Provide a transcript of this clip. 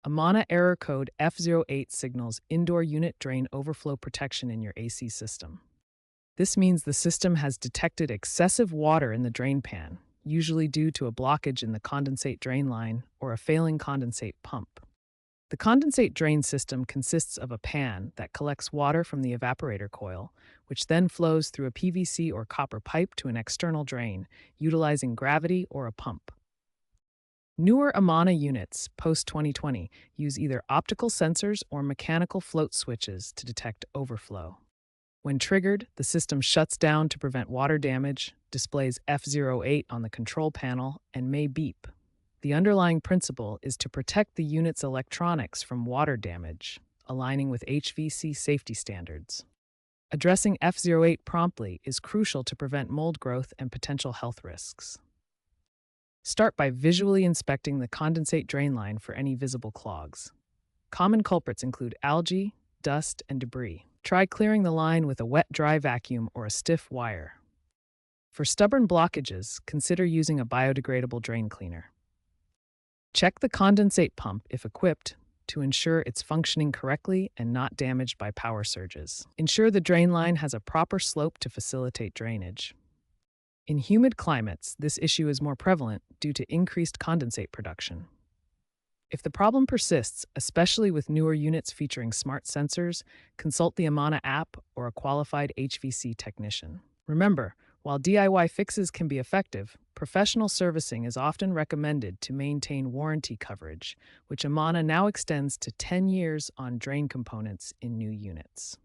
Amana Error Code F08 signals indoor unit drain overflow protection in your AC system. This means the system has detected excessive water in the drain pan, usually due to a blockage in the condensate drain line or a failing condensate pump. The condensate drain system consists of a pan that collects water from the evaporator coil, which then flows through a PVC or copper pipe to an external drain, utilizing gravity or a pump. Newer Amana units, post 2020, use either optical sensors or mechanical float switches to detect overflow. When triggered, the system shuts down to prevent water damage, displays F08 on the control panel, and may beep. The underlying principle is to protect the unit's electronics from water damage, aligning with HVAC safety standards. Addressing F08 promptly is crucial to prevent mold growth and potential health risks. Start by visually inspecting the condensate drain line for any visible clogs. Common culprits include algae, dust, and debris. Try clearing the line with a wet-dry vacuum or a stiff wire. For stubborn blockages, consider using a biodegradable drain cleaner. Check the condensate pump, if equipped, to ensure it's functioning correctly and not damaged by power surges. Ensure the drain line has a proper slope to facilitate drainage. In humid climates, this issue is more prevalent due to increased condensate production. If the problem persists, especially with newer units featuring smart sensors, consult the Amana app or a qualified HVAC technician. Remember, while DIY fixes can be effective, professional servicing is often recommended to maintain warranty coverage, which Amana now extends to 10 years on drain components in new units.